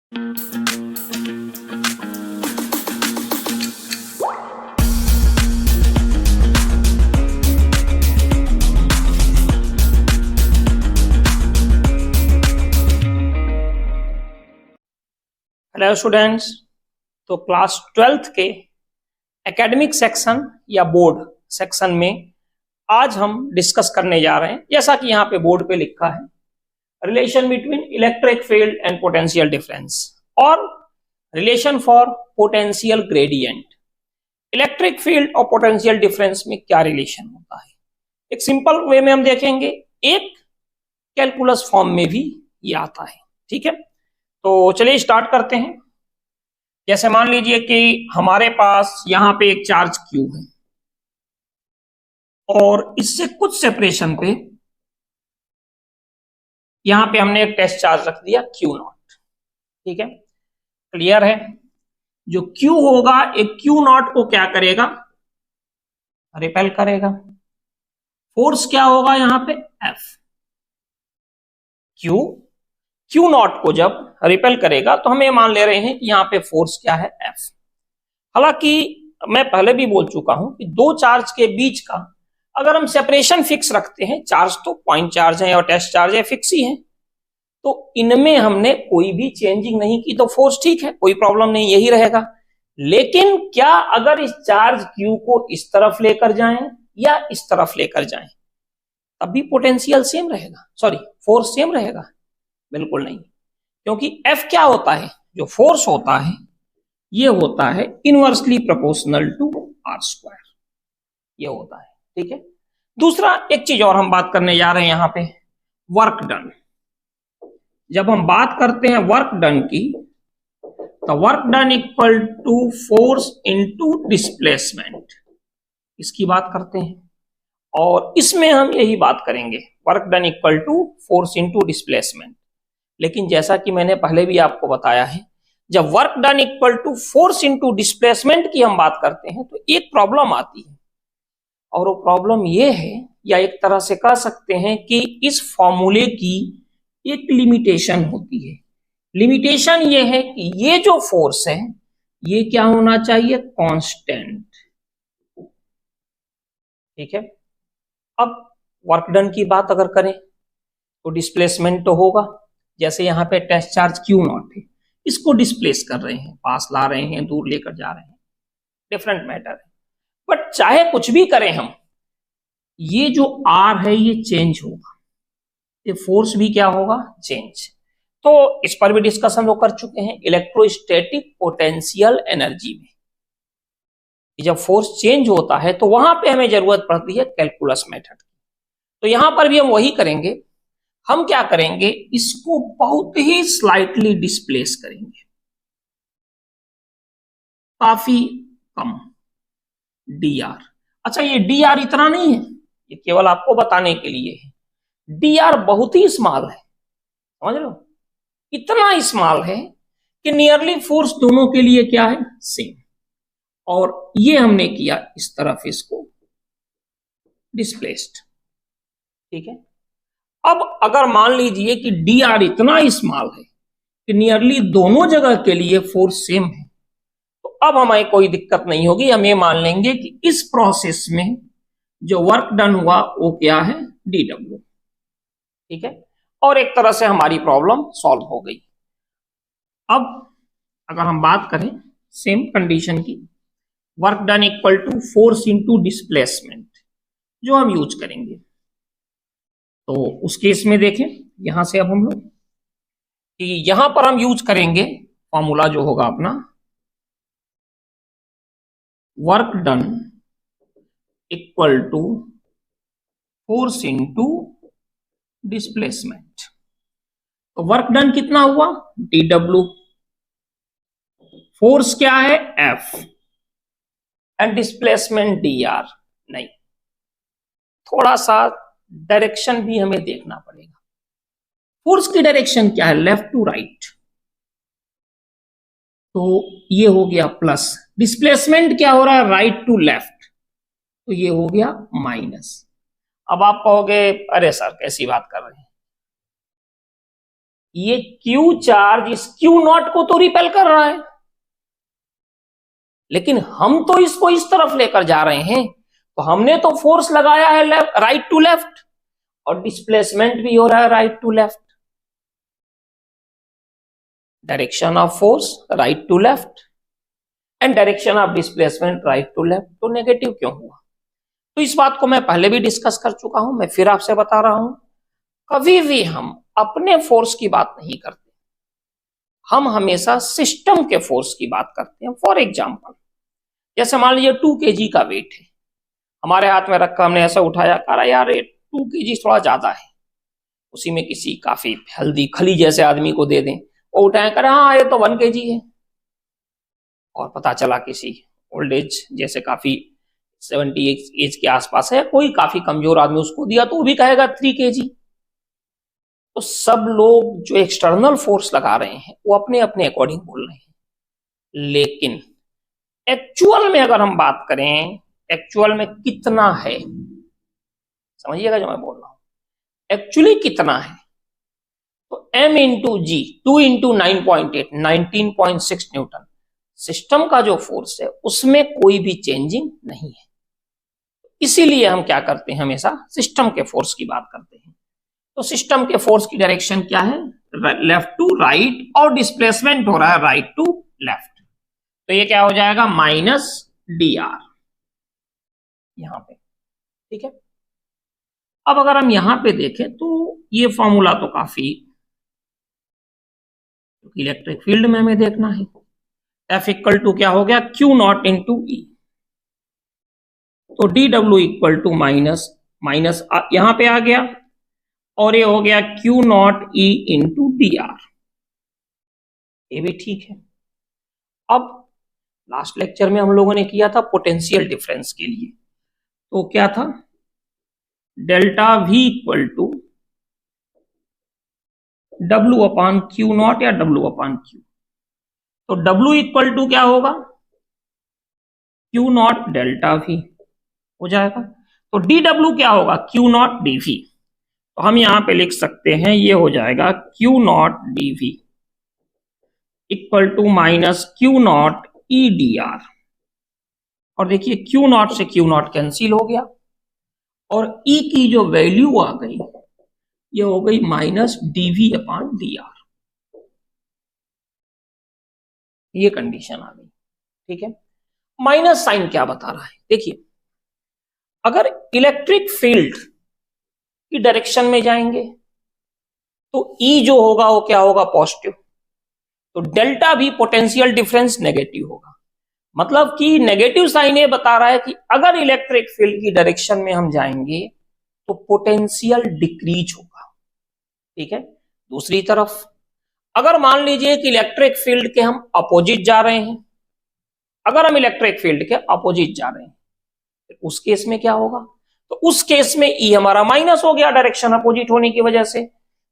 Hello students, तो class 12th के academic section या बोर्ड सेक्शन में आज हम डिस्कस करने जा रहे हैं, जैसा कि यहाँ पे बोर्ड पे लिखा है, relation between electric field and potential difference और relation for potential gradient. Electric field और पोटेंशियल डिफरेंस में क्या रिलेशन होता है, एक सिंपल वे में हम देखेंगे, एक कैलकुलस फॉर्म में भी ये आता है। ठीक है, तो चलिए स्टार्ट करते हैं। जैसे मान लीजिए कि हमारे पास यहां पे एक चार्ज Q है और इससे कुछ सेपरेशन पे यहां पे हमने एक टेस्ट चार्ज रख दिया Q0। ठीक है, क्लियर है। जो Q होगा, एक Q0 को क्या करेगा, रिपेल करेगा। फोर्स क्या होगा यहां पे, F। Q0 को जब रिपेल करेगा तो हम ये मान ले रहे हैं कि यहाँ पे फोर्स क्या है, F। हालांकि मैं पहले भी बोल चुका हूं कि दो चार्ज के बीच का अगर हम सेपरेशन फिक्स रखते हैं, चार्ज तो पॉइंट चार्ज है और टेस्ट चार्ज है, फिक्स ही है, तो इनमें हमने कोई भी चेंजिंग नहीं की तो फोर्स ठीक है, कोई प्रॉब्लम नहीं, यही रहेगा। लेकिन क्या अगर इस चार्ज Q को इस तरफ लेकर जाएं या इस तरफ लेकर जाएं तब भी पोटेंशियल सेम रहेगा, सॉरी फोर्स सेम रहेगा? बिल्कुल नहीं, क्योंकि F क्या होता है, जो फोर्स होता है ये होता है इनवर्सली प्रोपोर्शनल टू R², ये होता है। ठीक है, दूसरा एक चीज और हम बात करने जा रहे हैं यहाँ पे, वर्क डन। जब हम बात करते हैं वर्क डन की, तो work done equal to force into displacement, इसकी बात करते हैं और इसमें हम यही बात करेंगे, work done equal to force into displacement. लेकिन जैसा कि मैंने पहले भी आपको बताया है, जब work done equal to force into displacement की हम बात करते हैं तो एक प्रॉब्लम आती है, और वो प्रॉब्लम ये है, या एक तरह से कह सकते हैं कि इस फॉर्मूले की एक लिमिटेशन होती है। लिमिटेशन ये है कि ये जो फोर्स है ये क्या होना चाहिए, कांस्टेंट। ठीक है, अब वर्क डन की बात अगर करें तो डिस्प्लेसमेंट तो होगा, जैसे यहाँ पे टेस्ट चार्ज Q0 है, इसको डिस्प्लेस कर रहे हैं, पास ला रहे हैं, दूर लेकर जा रहे हैं, डिफरेंट मैटर है। बट चाहे कुछ भी करें हम, ये जो R है ये चेंज होगा, ये फोर्स भी क्या होगा, चेंज। तो इस पर भी डिस्कशन लोग कर चुके हैं इलेक्ट्रोस्टैटिक पोटेंशियल एनर्जी में। जब फोर्स चेंज होता है तो वहां पे हमें जरूरत पड़ती है कैलकुलस मेथड की। तो यहां पर भी हम वही करेंगे, हम क्या करेंगे, इसको बहुत ही स्लाइटली डिस्प्लेस करेंगे, काफी कम, dr। अच्छा, ये dr इतना नहीं है, ये केवल आपको बताने के लिए है, dr बहुत ही स्मॉल है, समझ लो, इतना स्मॉल है कि नियरली फोर्स दोनों के लिए क्या है, सेम। और ये हमने किया इस तरफ, इसको डिस्प्लेस्ड। ठीक है, अब अगर मान लीजिए कि dr इतना स्मॉल है कि नियरली दोनों जगह के लिए फोर्स सेम है, तो अब हमें कोई दिक्कत नहीं होगी, हम ये मान लेंगे कि इस प्रोसेस में जो वर्क डन हुआ वो क्या है, dw। ठीक है, और एक तरह से हमारी प्रॉब्लम सॉल्व हो गई। अब अगर हम बात करें सेम कंडीशन की, work done equal to force into displacement जो हम यूज करेंगे, तो उस केस में देखें यहां से अब हम लोग कि यहां पर हम यूज करेंगे फॉर्मूला जो होगा अपना, work done equal to force into displacement. तो वर्क डन कितना हुआ, dw, फोर्स क्या है, F, एंड डिस्प्लेसमेंट dr। नहीं, थोड़ा सा डायरेक्शन भी हमें देखना पड़ेगा, फोर्स की डायरेक्शन क्या है, लेफ्ट टू राइट, तो ये हो गया प्लस। डिस्प्लेसमेंट क्या हो रहा है, राइट टू लेफ्ट, तो ये हो गया माइनस। अब आप कहोगे अरे सर कैसी बात कर रहे हैं, ये क्यू चार्ज इस क्यू नॉट को तो रिपेल कर रहा है, लेकिन हम तो इसको इस तरफ लेकर जा रहे हैं, तो हमने तो फोर्स लगाया है राइट टू लेफ्ट, और डिस्प्लेसमेंट भी हो रहा है right to left. Direction of force right to left and direction of displacement right to left, तो नेगेटिव क्यों हुआ? तो इस बात को मैं पहले भी डिस्कस कर चुका हूं, मैं फिर आपसे बता रहा हूं, कभी भी हम अपने फोर्स की बात नहीं करते, हम हमेशा सिस्टम के फोर्स की बात करते हैं। फॉर एग्जाम्पल, जैसे मान लीजिए 2 kg का वेट है, हमारे हाथ में रखा, हमने ऐसा उठाया, कहा यार 2 kg थोड़ा ज्यादा है, उसी में किसी काफी हेल्दी खली जैसे आदमी को दे दें, वो उठाए, करें हाँ ये तो 1 kg है, और पता चला किसी ओल्ड एज जैसे काफी 70 एज के आसपास है, कोई काफी कमजोर आदमी, उसको दिया तो वो भी कहेगा 3 kg। तो सब लोग जो एक्सटर्नल फोर्स लगा रहे हैं वो अपने अपने अकॉर्डिंग बोल रहे हैं, लेकिन एक्चुअल में अगर हम बात करें, एक्चुअल में कितना है, समझिएगा जो मैं बोल रहा हूं, एक्चुअली कितना है, तो m इंटू जी, 2 इंटू 9.8, 19.6 न्यूटन, सिस्टम का जो फोर्स है उसमें कोई भी चेंजिंग नहीं है, इसीलिए हम क्या करते हैं, हमेशा सिस्टम के फोर्स की बात करते हैं। तो सिस्टम के फोर्स की डायरेक्शन क्या है, लेफ्ट टू राइट, और डिस्प्लेसमेंट हो रहा है राइट टू लेफ्ट, तो ये क्या हो जाएगा, माइनस dr यहां पे, ठीक है। अब अगर हम यहां पे देखें तो ये फॉर्मूला तो काफी, इलेक्ट्रिक फील्ड में हमें देखना है, F इक्वल टू क्या हो गया, Q नॉट इंटू ई, तो dw equal to minus minus यहां पे आ गया, और ये हो गया Q naught E into dr, ये भी ठीक है। अब लास्ट लेक्चर में हम लोगों ने किया था पोटेंशियल डिफरेंस के लिए, तो क्या था, delta V equal to W upon Q naught या W अपान Q, तो W इक्वल टू क्या होगा, Q नॉट डेल्टा V हो जाएगा, तो dW क्या होगा, Q नॉट dV, तो हम यहां पे लिख सकते हैं, ये हो जाएगा Q naught dV equal to minus Q naught E dr, और देखिए Q नॉट से Q नॉट कैंसिल हो गया, और E की जो वैल्यू आ गई ये हो गई माइनस dV अपान dr, ये कंडीशन आ गई, ठीक है। माइनस साइन क्या बता रहा है, देखिए अगर इलेक्ट्रिक फील्ड की डायरेक्शन में जाएंगे तो E जो होगा वो क्या होगा, पॉजिटिव, तो डेल्टा भी पोटेंशियल डिफरेंस नेगेटिव होगा, मतलब कि नेगेटिव साइन ये बता रहा है कि अगर इलेक्ट्रिक फील्ड की डायरेक्शन में हम जाएंगे तो पोटेंशियल डिक्रीज होगा, ठीक है। दूसरी तरफ अगर मान लीजिए कि इलेक्ट्रिक फील्ड के हम अपोजिट जा रहे हैं, अगर हम इलेक्ट्रिक फील्ड के अपोजिट जा रहे हैं, उस केस में क्या होगा, तो उस केस में ई हमारा माइनस हो गया डायरेक्शन अपोजिट होने की वजह से,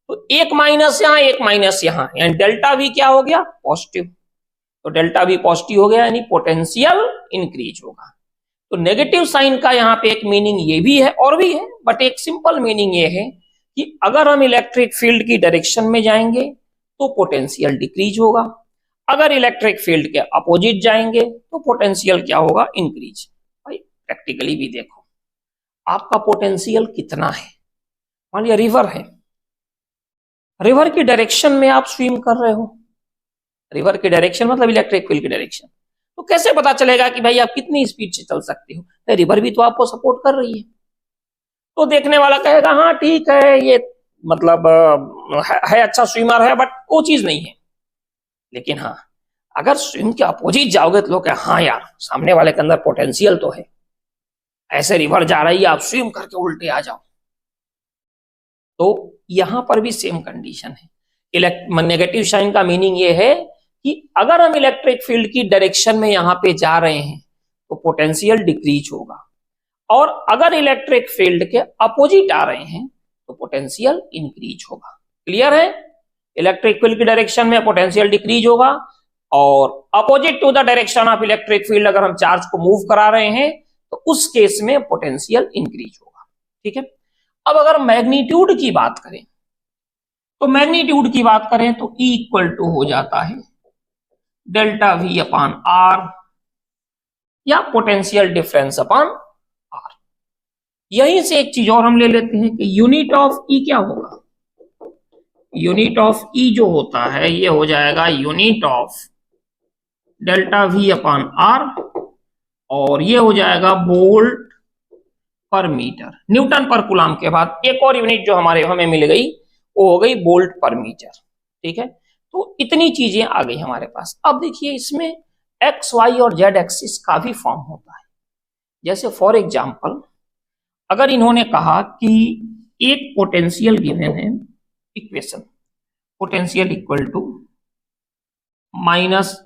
तो एक माइनस यहां एक माइनस यहां, यानी डेल्टा भी क्या हो गया, पॉजिटिव, तो डेल्टा भी पॉजिटिव हो गया, यानी पोटेंशियल इंक्रीज होगा। तो नेगेटिव साइन का यहां पे एक मीनिंग ये भी है और भी है, बट एक सिंपल मीनिंग ये है कि अगर हम इलेक्ट्रिक फील्ड की डायरेक्शन में जाएंगे तो पोटेंशियल डिक्रीज होगा, अगर इलेक्ट्रिक फील्ड के अपोजिट जाएंगे तो पोटेंशियल क्या होगा, इंक्रीज। भाई प्रैक्टिकली भी देखो, आपका पोटेंशियल कितना है, मान लिया रिवर है, रिवर की डायरेक्शन में आप स्विम कर रहे हो, रिवर की डायरेक्शन मतलब इलेक्ट्रिक फील्ड की डायरेक्शन, तो कैसे पता चलेगा कि भाई आप कितनी स्पीड से चल सकते हो, रिवर भी तो आपको सपोर्ट कर रही है, तो देखने वाला कहेगा हाँ ठीक है ये मतलब है अच्छा स्विमर है, बट वो चीज नहीं है। लेकिन हाँ अगर स्विम के अपोजिट जाओगे तो लोग हाँ यार सामने वाले के अंदर पोटेंशियल तो है, ऐसे रिवर जा रही है आप स्विम करके उल्टे आ जाओ, तो यहां पर भी सेम कंडीशन है। नेगेटिव साइन का मीनिंग ये है कि अगर हम इलेक्ट्रिक फील्ड की डायरेक्शन में यहां पे जा रहे हैं तो पोटेंशियल डिक्रीज होगा, और अगर इलेक्ट्रिक फील्ड के अपोजिट आ रहे हैं तो पोटेंशियल इंक्रीज होगा। क्लियर है, इलेक्ट्रिक फील्ड की डायरेक्शन में पोटेंशियल डिक्रीज होगा, और opposite to the direction of electric field अगर हम चार्ज को मूव करा रहे हैं तो उस केस में पोटेंशियल इंक्रीज होगा, ठीक है। अब अगर मैग्नीट्यूड की बात करें तो मैग्नीट्यूड की बात करें तो E इक्वल टू हो जाता है डेल्टा V अपान R या पोटेंशियल डिफरेंस अपान R। यहीं से एक चीज और हम ले लेते हैं कि यूनिट ऑफ E क्या होगा। यूनिट ऑफ E जो होता है ये हो जाएगा unit of delta V upon R और ये हो जाएगा वोल्ट पर मीटर। न्यूटन पर कूलम के बाद एक और यूनिट जो हमें मिल गई वो हो गई वोल्ट पर मीटर। ठीक है, तो इतनी चीजें आ गई हमारे पास। अब देखिए इसमें एक्स वाई और जेड एक्सिस का भी फॉर्म होता है। जैसे फॉर एग्जांपल अगर इन्होंने कहा कि एक पोटेंशियल गिवन है, equation potential equal to minus,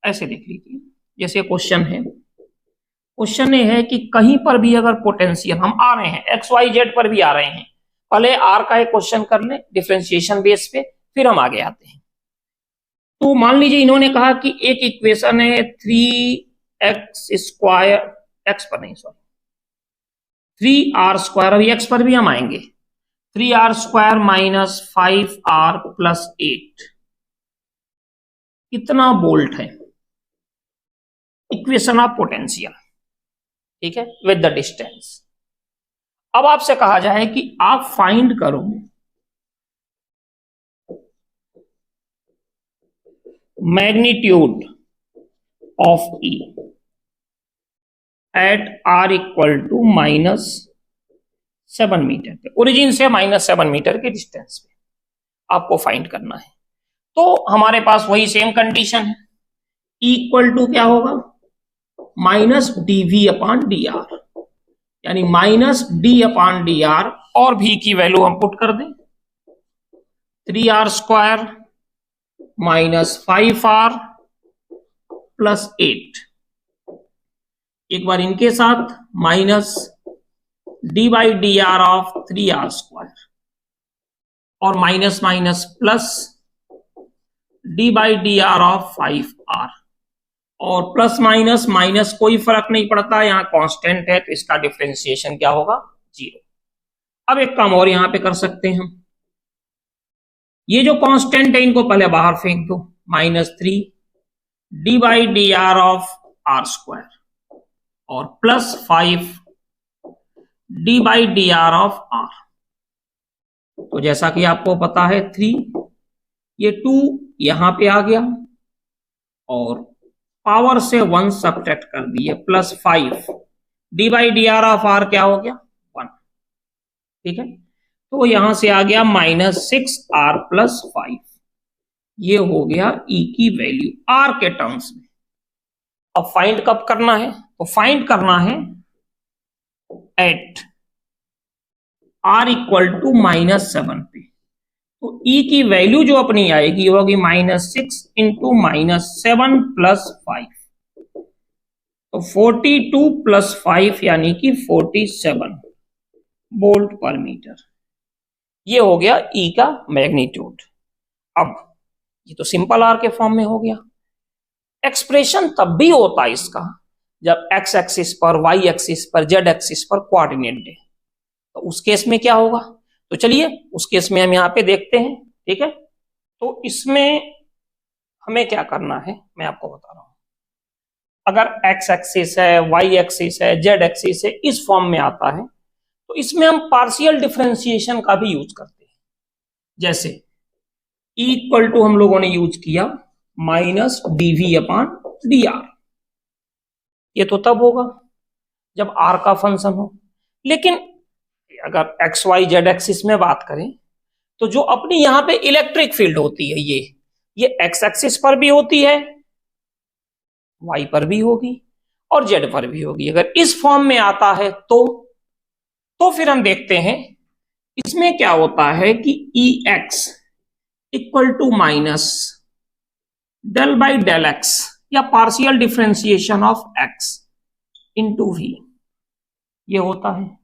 ऐसे देख लीजिए जैसे क्वेश्चन है, क्वेश्चन ये है कि कहीं पर भी अगर पोटेंशियल हम आ रहे हैं एक्स वाई जेड पर भी आ रहे हैं, पहले आर का एक क्वेश्चन कर लें डिफरेंशिएशन बेस पे, फिर हम आगे आते हैं। तो मान लीजिए इन्होंने कहा कि एक इक्वेशन है 3x स्क्वायर, एक्स पर नहीं सॉरी 3r स्क्वायर, अभी एक्स पर भी हम आएंगे, 3r square minus 5r plus 8 कितना वोल्ट है, इक्वेशन ऑफ पोटेंशियल। ठीक है, विद द डिस्टेंस। अब आपसे कहा जाए कि आप फाइंड करो magnitude of E at R equal to -7 metre पे, ओरिजिन से -7 मीटर के डिस्टेंस पे आपको फाइंड करना है। तो हमारे पास वही सेम कंडीशन है, E इक्वल टू क्या होगा -dV अपान dr, यानी -d अपान dr और V की वैल्यू हम पुट कर दें 3r square minus 5r plus 8, एक बार इनके साथ minus d by D R of 3r square और minus minus plus d by D R of 5r और प्लस माइनस माइनस कोई फर्क नहीं पड़ता, यहां कांस्टेंट है तो इसका डिफरेंशिएशन क्या होगा 0। अब एक काम और यहां पे कर सकते हैं हम, ये जो कांस्टेंट है इनको पहले बाहर फेंक दो, -3 d by D R of r square और plus 5 d by D R of r। तो जैसा कि आपको पता है 3, ये 2 यहां पे आ गया और पावर से 1 सब्ट्रैक्ट कर दिए, plus 5 d by D R of r क्या हो गया 1। ठीक है, तो यहां से आ गया -6r प्लस 5, ये हो गया E की वैल्यू R के टर्म्स में। अब फाइंड कब करना है, तो फाइंड करना है एट R इक्वल टू -7 पे। तो E की वैल्यू जो अपनी आएगी वो होगी -6 इंटू -7 प्लस 5, तो 42 प्लस 5 यानी कि 47 वोल्ट पर मीटर। ये हो गया E का मैग्नीट्यूड। अब ये तो सिंपल R के फॉर्म में हो गया। एक्सप्रेशन तब भी होता है इसका जब x एक्सिस पर, y एक्सिस पर, z एक्सिस पर कोऑर्डिनेट दे, तो उस केस में क्या होगा, तो चलिए उस केस में हम यहाँ पे देखते हैं। ठीक है, तो इसमें हमें क्या करना है मैं आपको बता रहा हूं। अगर x एक्सिस है, y एक्सिस है, z एक्सिस है, इस फॉर्म में आता है तो इसमें हम पार्शियल डिफरेंशिएशन का भी यूज करते हैं। जैसे E इक्वल टू हम लोगों ने यूज किया -dV अपान dr, ये तो तब होगा जब R का फंक्शन हो। लेकिन अगर एक्स वाई जेड एक्सिस में बात करें तो जो अपनी यहां पे इलेक्ट्रिक फील्ड होती है ये एक्स एक्सिस पर भी होती है, वाई पर भी होगी और जेड पर भी होगी। अगर इस फॉर्म में आता है तो फिर हम देखते हैं इसमें क्या होता है कि E X equal to minus del by del X या partial differentiation of X into V, ये होता है।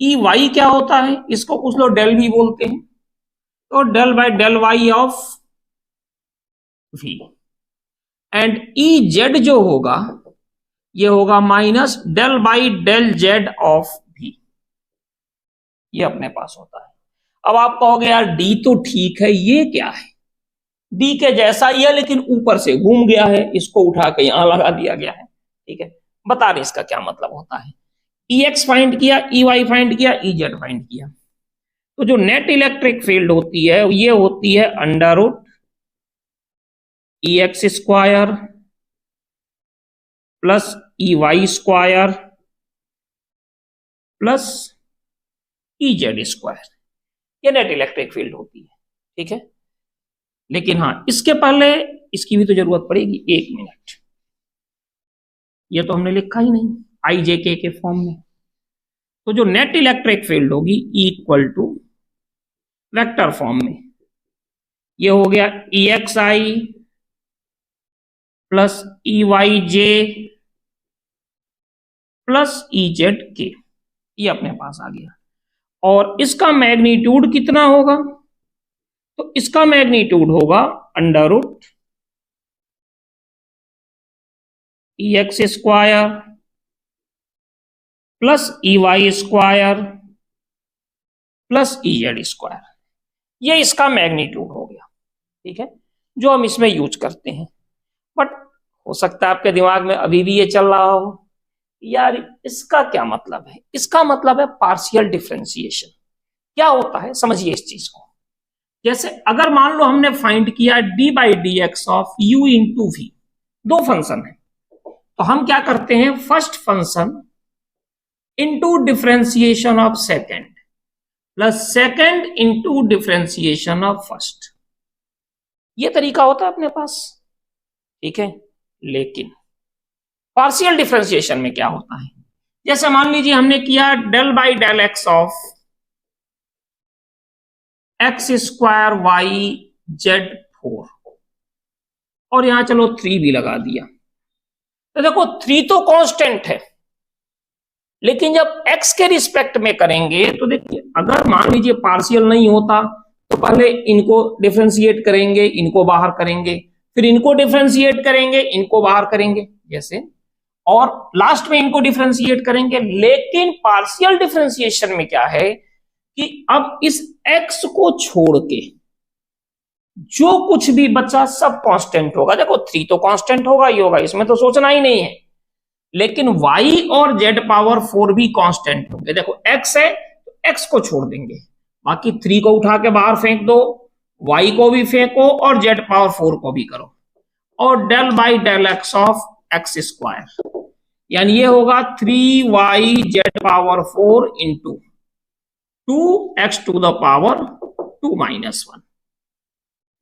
ई वाई क्या होता है, इसको कुछ लोग डेल भी बोलते हैं, तो del by del Y of V. And E Z जो होगा ये होगा minus del by del Z of V, ये अपने पास होता है। अब आप कहोगे यार डी तो ठीक है, ये क्या है? डी के जैसा ही है लेकिन ऊपर से घूम गया है, इसको उठा के यहां लगा दिया गया है। ठीक है, बता रहे इसका क्या मतलब होता है। ई एक्स फाइंड किया, ई वाई फाइंड किया, ई जेड फाइंड किया, तो जो नेट इलेक्ट्रिक फील्ड होती है ये होती है under root E X square plus E Y square plus E Z square, ये नेट इलेक्ट्रिक फील्ड होती है। ठीक है, लेकिन हाँ इसके पहले इसकी भी तो जरूरत पड़ेगी, 1 मिनट, ये तो हमने लिखा ही नहीं आई जे के फॉर्म में। तो जो नेट इलेक्ट्रिक फील्ड होगी इक्वल टू वेक्टर फॉर्म में, ये हो गया ई एक्स आई प्लस ई वाई जे प्लस ई जेड के, ये अपने पास आ गया। और इसका मैग्नीट्यूड कितना होगा? तो इसका मैग्नीट्यूड होगा under root E X square plus E Y square plus E Z square, ये इसका मैग्नीट्यूड हो गया। ठीक है, जो हम इसमें यूज करते हैं। बट हो सकता है आपके दिमाग में अभी भी ये चल रहा हो, यार इसका क्या मतलब है? इसका मतलब है पार्शियल डिफरेंशिएशन। क्या होता है समझिए इस चीज को। जैसे अगर मान लो हमने फाइंड किया D by D X of U into V, दो फंक्शन है, तो हम क्या करते हैं, first function into differentiation of second plus second into differentiation of first, ये तरीका होता है अपने पास। ठीक है, लेकिन पार्शियल डिफरेंशिएशन में क्या होता है, जैसे मान लीजिए हमने किया del by del X of X square Y Z 4, और यहां चलो 3 भी लगा दिया, तो देखो 3 तो कांस्टेंट है, लेकिन जब x के रिस्पेक्ट में करेंगे तो देखिए अगर मान लीजिए पार्शियल नहीं होता तो पहले इनको डिफरेंशिएट करेंगे, इनको बाहर करेंगे, फिर इनको डिफरेंशिएट करेंगे, इनको बाहर करेंगे जैसे, और लास्ट में इनको डिफरेंशिएट करेंगे। लेकिन पार्शियल डिफरेंशिएशन में क्या है कि अब इस x को छोड़ के जो कुछ भी बचा सब कांस्टेंट होगा। देखो 3 तो कांस्टेंट होगा ही होगा, इसमें तो सोचना ही नहीं है, लेकिन y और z पावर 4 भी कांस्टेंट होंगे। देखो x है तो x को छोड़ देंगे, बाकी 3 को उठा के बाहर फेंक दो, y को भी फेंको और z पावर 4 को भी करो, और del by del X of X square, यानी ये होगा 3y z power 4 into 2x to the power 2 minus 1,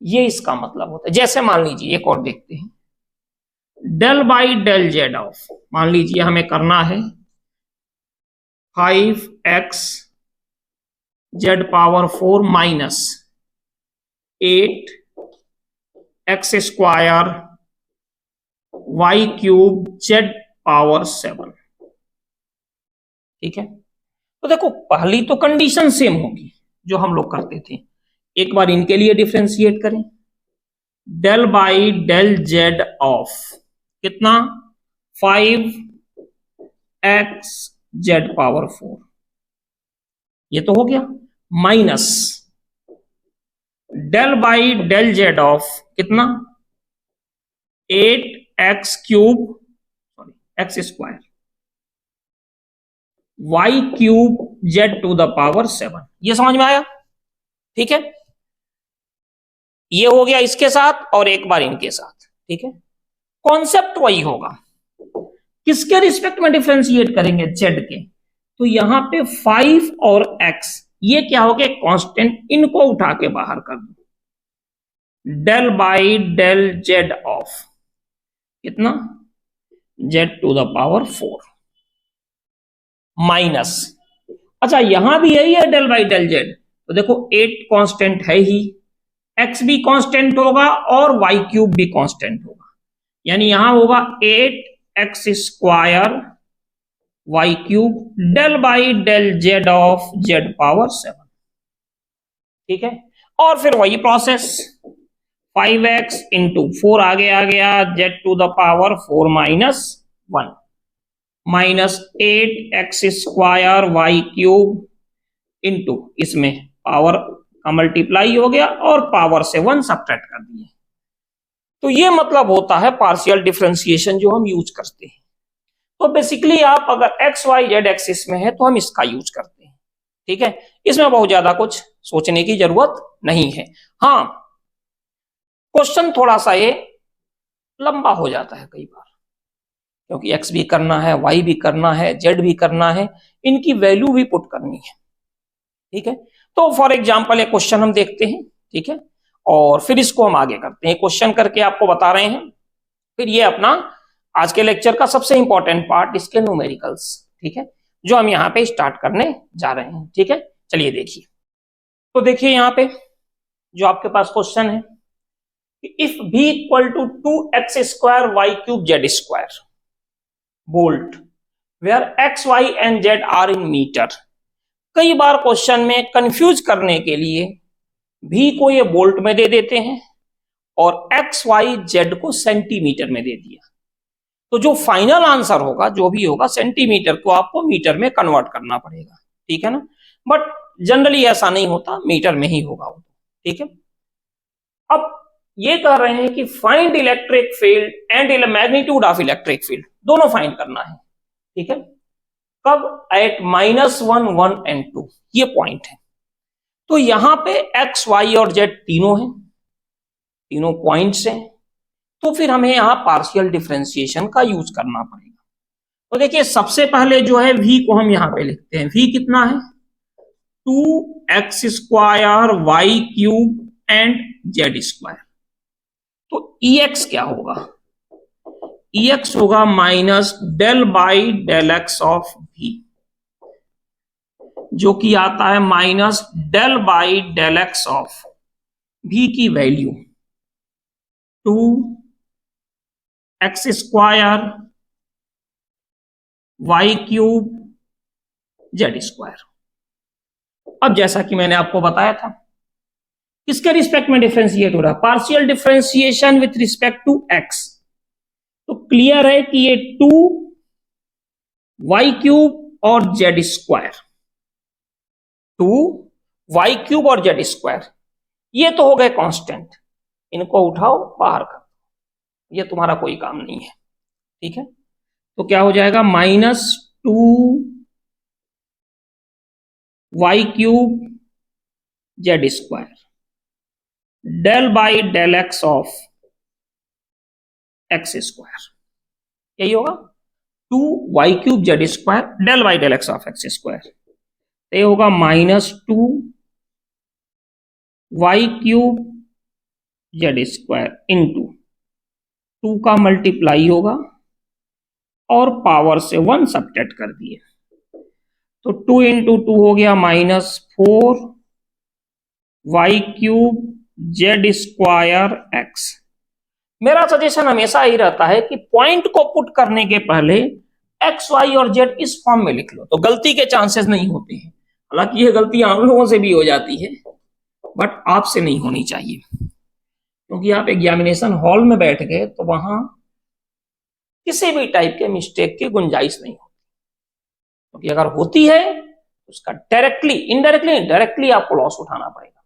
ये इसका मतलब होता है। जैसे मान लीजिए एक और देखते हैं, del by del Z of, मान लीजिए हमें करना है 5x Z power 4 minus 8x square Y cube Z power 7। ठीक है, तो देखो पहली तो कंडीशन सेम होगी जो हम लोग करते थे, एक बार इनके लिए डिफरेंशिएट करें, del by del Z of कितना 5x जेड पावर 4, ये तो हो गया, minus del by del Z of कितना 8x cube sorry X square Y cube Z to the power 7, ये समझ में आया? ठीक है, ये हो गया इसके साथ और एक बार इनके साथ। ठीक है, कॉन्सेप्ट वही होगा, किसके रिस्पेक्ट में डिफरेंशिएट करेंगे, जेड के, तो यहां पे 5 और x ये क्या हो गए कांस्टेंट, इनको उठा के बाहर कर दो, del by del Z of कितना Z to the power 4 minus, अच्छा यहां भी यही है डेल बाई डेल जेड, तो देखो 8 कांस्टेंट है ही, x भी कांस्टेंट होगा और y क्यूब भी कांस्टेंट होगा, यानी यहां होगा 8x square Y cube del by del Z of Z power 7। ठीक है, और फिर वही प्रोसेस 5x इंटू 4 आगे आ गया Z to the power 4 minus 1 minus 8x square Y cube into इसमें पावर का मल्टीप्लाई हो गया और पावर से 1 सब्ट्रैक्ट कर दिए। तो ये मतलब होता है पार्शियल डिफरेंशिएशन जो हम यूज करते हैं। तो बेसिकली आप अगर एक्स वाई जेड एक्सिस में है तो हम इसका यूज करते हैं, ठीक है। इसमें बहुत ज्यादा कुछ सोचने की जरूरत नहीं है। हाँ, क्वेश्चन थोड़ा सा ये लंबा हो जाता है कई बार, क्योंकि एक्स भी करना है, वाई भी करना है, जेड भी करना है, इनकी वैल्यू भी पुट करनी है, ठीक है। तो फॉर एग्जाम्पल एक क्वेश्चन हम देखते हैं, ठीक है, और फिर इसको हम आगे करते हैं। क्वेश्चन करके आपको बता रहे हैं, फिर ये अपना आज के लेक्चर का सबसे इंपॉर्टेंट पार्ट, इसके न्यूमेरिकल्स, ठीक है, जो हम यहाँ पे स्टार्ट करने जा रहे हैं, ठीक है। चलिए देखिए, तो देखिए यहाँ पे जो आपके पास क्वेश्चन है, if v equal to 2x square Y cube Z square volt where x y and z are in metre. कई बार क्वेश्चन में कंफ्यूज करने के लिए v को ये बोल्ट में दे देते हैं और x y z को सेंटीमीटर में दे दिया। तो जो फाइनल आंसर होगा, जो भी होगा, सेंटीमीटर को आपको मीटर में कन्वर्ट करना पड़ेगा, ठीक है ना। बट जनरली ऐसा नहीं होता, मीटर में ही होगा वो, ठीक है। अब ये कह रहे हैं कि find electric field and magnitude of electric field, दोनों फाइंड करना है, ठीक है। कब? एट -1, 1 एंड 2, ये पॉइंट है। तो यहां पे एक्स वाई और जेड तीनों हैं, तीनों पॉइंट्स हैं, तो फिर हमें यहां पार्शियल डिफरेंशिएशन का यूज करना पड़ेगा। तो देखिए, सबसे पहले जो है v को हम यहां पे लिखते हैं। v कितना है? 2x square Y cube and Z square. तो ex क्या होगा? ex होगा minus del by del X of v, जो कि आता है minus del by del X of v की value 2x square Y cube Z square. अब जैसा कि मैंने आपको बताया था, किसके रिस्पेक्ट में डिफरेंशिएट हो रहा है? Partial differentiation with respect to x। तो क्लियर है कि ये 2 वाई क्यूब और जेड स्क्वायर, 2 वाई क्यूब और जेड स्क्वायर, ये तो हो गए कांस्टेंट, इनको उठाओ बाहर कर, ये तुम्हारा कोई काम नहीं है, ठीक है। तो क्या हो जाएगा? -2 Y cube Z square del by del X of X square, यही होगा 2 Y cube Z square del by del X of X square. ये होगा -2 Y cube Z square into 2 का मल्टीप्लाई होगा और पावर से 1 सब्ट्रैक्ट कर दिए, तो 2 इंटू 2 हो गया -4 Y cube Z square X. मेरा सजेशन हमेशा ही रहता है कि पॉइंट को पुट करने के पहले एक्स वाई और जेड इस फॉर्म में लिख लो, तो गलती के चांसेस नहीं होते हैं। हालांकि ये गलती आम लोगों से भी हो जाती है, बट आपसे नहीं होनी चाहिए, क्योंकि आप एग्जामिनेशन हॉल में बैठ गए तो वहां किसी भी टाइप के मिस्टेक की गुंजाइश नहीं होती, क्योंकि अगर होती है तो उसका डायरेक्टली, इनडायरेक्टली, डायरेक्टली आपको लॉस उठाना पड़ेगा,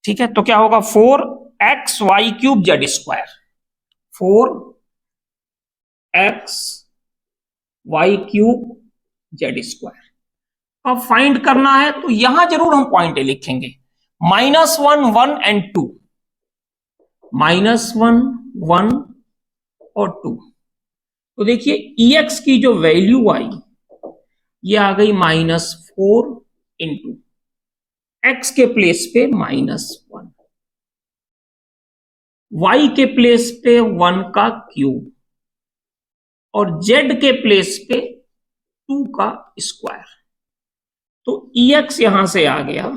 ठीक है। तो क्या होगा? 4x Y cube Z square, 4x Y cube Z square. अब फाइंड करना है तो यहां जरूर हम पॉइंट लिखेंगे, -1, 1 एंड 2, -1, 1 और 2। तो देखिए ex की जो वैल्यू आई, ये आ गई -4 इंटू x के प्लेस पे -1, y के प्लेस पे 1 का क्यूब और z के प्लेस पे 2 का स्क्वायर। तो ex यहां से आ गया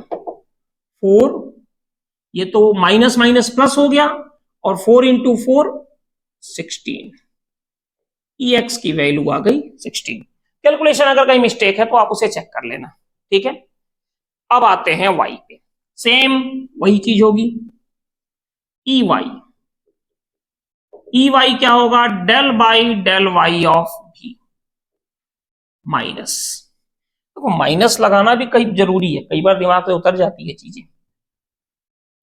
4, ये तो माइनस माइनस प्लस हो गया, और 4 इंटू 4 16, ex की वैल्यू आ गई 16। कैलकुलेशन अगर कहीं मिस्टेक है तो आप उसे चेक कर लेना, ठीक है। अब आते हैं y पे, सेम वही चीज होगी, ई वाई क्या होगा? Del by del Y of v minus. देखो माइनस लगाना भी कई जरूरी है, कई बार दिमाग से उतर जाती है चीजें।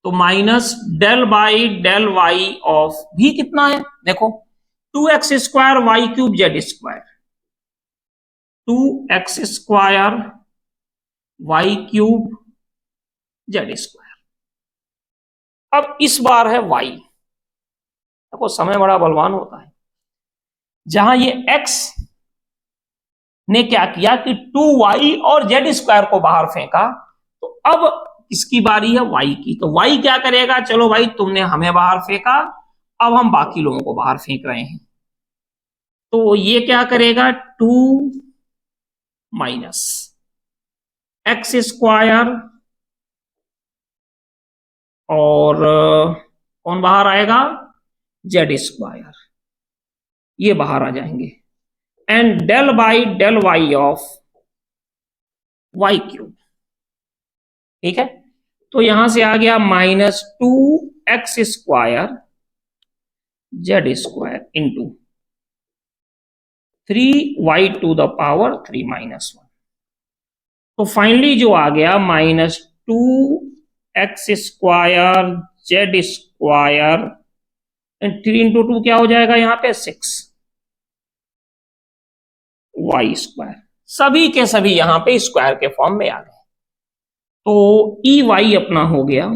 तो minus del by del Y of भी कितना है, देखो 2x² Y cube Z square, 2x² Y cube Z square. अब इस बार है y, देखो समय बड़ा बलवान होता है। जहां ये x ने क्या किया कि 2y और जेड स्क्वायर को बाहर फेंका, तो अब इसकी बारी है y की। तो y क्या करेगा, चलो भाई तुमने हमें बाहर फेंका, अब हम बाकी लोगों को बाहर फेंक रहे हैं। तो ये क्या करेगा, 2 माइनस x² और कौन बाहर आएगा, जेड स्क्वायर, ये बाहर आ जाएंगे। And del by del Y of Y cube, ठीक है। तो यहां से आ गया -2x² Z square into 3y to the power 3 - 1। तो फाइनली जो आ गया -2x² Z square and 3 into 2 क्या हो जाएगा यहाँ पे 6y²। सभी के सभी यहां पे स्क्वायर के फॉर्म में आ गए। तो ई वाई अपना हो गया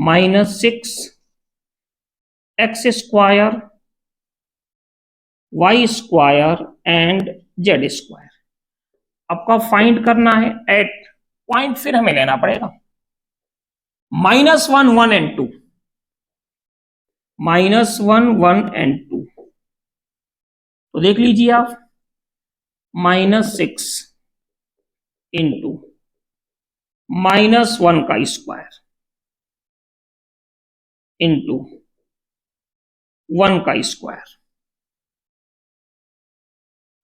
-6x² y² एंड z²। आपका फाइंड करना है एट पॉइंट, फिर हमें लेना पड़ेगा -1 1 एंड 2, -1 1 एंड 2। तो देख लीजिए आप, -6 इंटू -1 का स्क्वायर इंटू 1 का स्क्वायर,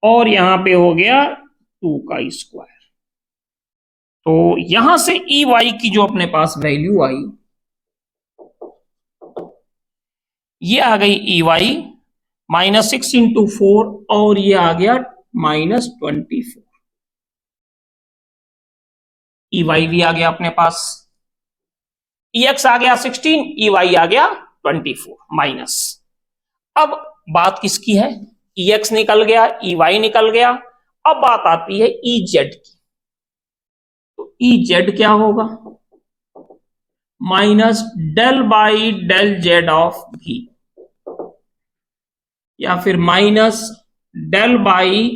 और यहां पे हो गया 2 का स्क्वायर। तो यहां से ई वाई की जो अपने पास वैल्यू आई, ये आ गई ई वाई -6 इंटू 4, और ये आ गया -24। ई वाई भी आ गया अपने पास, ई एक्स आ गया 16, ई वाई आ गया 24 माइनस। अब बात किसकी है, ई एक्स निकल गया, ई वाई निकल गया। अब बात आती है ई जेड की। तो ई जेड क्या होगा, minus del by del Z of भी, या फिर minus del by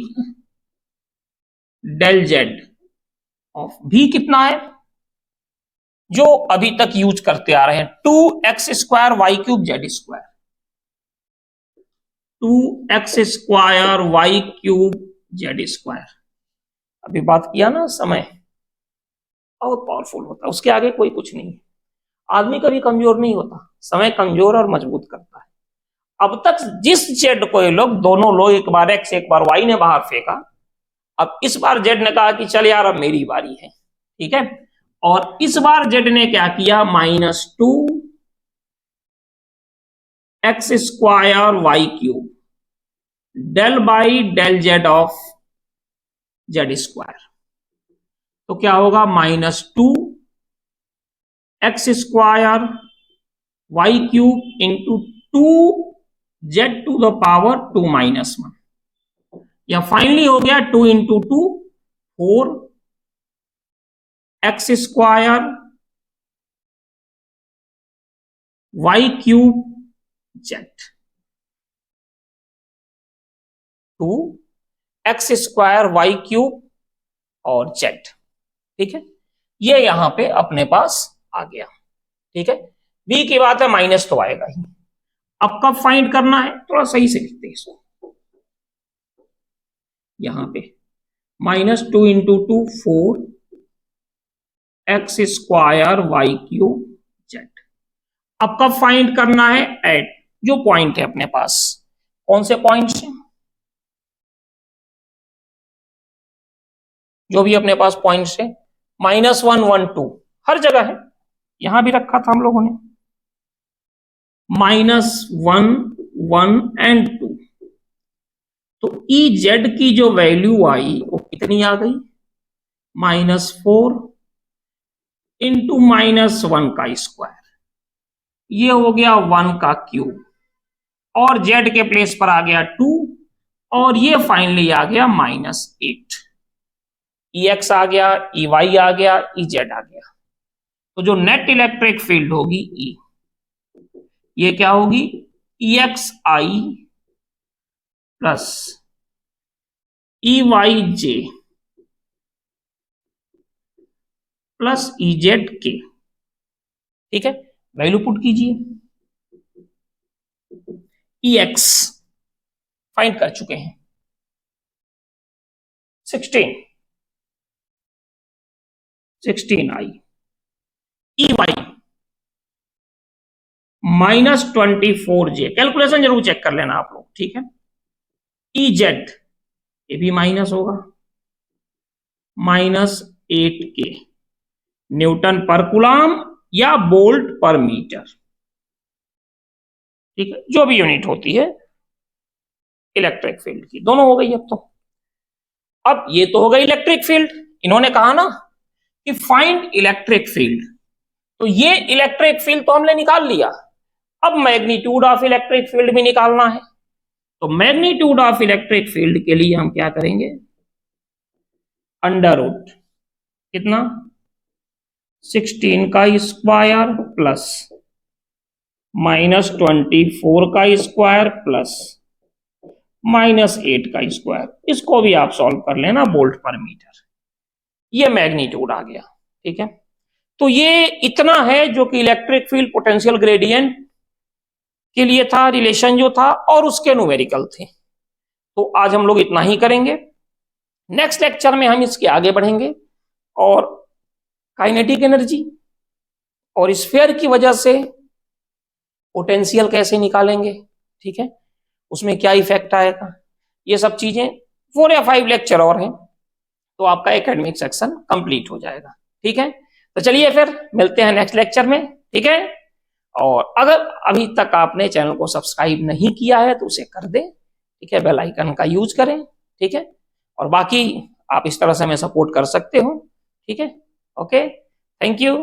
del Z of भी। कितना है, जो अभी तक यूज करते आ रहे हैं, 2x² Y cube Z square, 2x² Y cube Z square. अभी बात किया ना, समय बहुत पावरफुल होता है, उसके आगे कोई कुछ नहीं है। आदमी कभी कमजोर नहीं होता, समय कमजोर और मजबूत करता है। अब तक जिस जेड को ये लोग दोनों लोग, एक बार एक्स एक बार वाई ने बाहर फेंका, अब इस बार जेड ने कहा कि चल यार अब मेरी बारी है, ठीक है। और इस बार जेड ने क्या किया, -2 x² Y cube del by del Z of Z square. तो क्या होगा, -2 x² Y cube into 2 Z to the power 2 - 1, या फाइनली हो गया 2 इंटू 2 4 x² Y cube Z, 2 x² Y cube और जेड, ठीक है। ये यहां पे अपने पास आ गया, ठीक है। बी की बात है, माइनस तो आएगा ही। अब कब फाइंड करना है, थोड़ा सही से लिखते हैं इसको। यहां पे -2 इंटू 2 4 x² वाई क्यूब जेड। अब कब फाइंड करना है, एट जो पॉइंट है अपने पास, कौन से पॉइंट है, जो भी अपने पास पॉइंट्स है, -1 1 2 हर जगह है, यहां भी रखा था हम लोगों ने, -1 1 एंड 2। तो ई जेड की जो वैल्यू आई वो कितनी आ गई, -4 इंटू -1 का स्क्वायर, ये हो गया 1 का क्यूब, और जेड के प्लेस पर आ गया 2, और ये फाइनली आ गया -8। ई एक्स आ गया, ई वाई आ गया, ई जेड आ गया। तो जो नेट इलेक्ट्रिक फील्ड होगी ई, ये क्या होगी, ई एक्स आई प्लस ई वाई जे प्लस ई जेड के। ठीक है, वैल्यू पुट कीजिए। ई एक्स फाइंड कर चुके हैं 16 आई, ई वाई -24 जे, कैलकुलेशन जरूर चेक कर लेना आप लोग, ठीक है। ई जेड ये भी माइनस होगा, -8 के, न्यूटन पर कूलम या वोल्ट पर मीटर, ठीक है, जो भी यूनिट होती है इलेक्ट्रिक फील्ड की, दोनों हो गई। अब ये तो हो गई इलेक्ट्रिक फील्ड। इन्होंने कहा ना कि फाइंड इलेक्ट्रिक फील्ड, तो ये इलेक्ट्रिक फील्ड तो हमने निकाल लिया। अब मैग्नीट्यूड ऑफ इलेक्ट्रिक फील्ड भी निकालना है। तो मैग्नीट्यूड ऑफ इलेक्ट्रिक फील्ड के लिए हम क्या करेंगे, अंडर रूट कितना, 16 का स्क्वायर प्लस -24 का स्क्वायर प्लस -8 का स्क्वायर, इसको भी आप सॉल्व कर लेना वोल्ट पर मीटर, ये मैग्नीट्यूड आ गया। ठीक है, तो ये इतना है जो कि इलेक्ट्रिक फील्ड पोटेंशियल ग्रेडियंट के लिए था, रिलेशन जो था, और उसके न्यूमेरिकल थे। तो आज हम लोग इतना ही करेंगे। नेक्स्ट लेक्चर में हम इसके आगे बढ़ेंगे और काइनेटिक एनर्जी और स्फीयर की वजह से पोटेंशियल कैसे निकालेंगे, ठीक है, उसमें क्या इफेक्ट आएगा, ये सब चीजें 4 या 5 लेक्चर और हैं, तो आपका एकेडमिक सेक्शन कंप्लीट हो जाएगा। ठीक है, तो चलिए फिर मिलते हैं नेक्स्ट लेक्चर में। ठीक है, और अगर अभी तक आपने चैनल को सब्सक्राइब नहीं किया है तो उसे कर दें। ठीक है, बेल आइकन का यूज करें। ठीक है, और बाकी आप इस तरह से हमें सपोर्ट कर सकते हो। ठीक है, ओके, थैंक यू।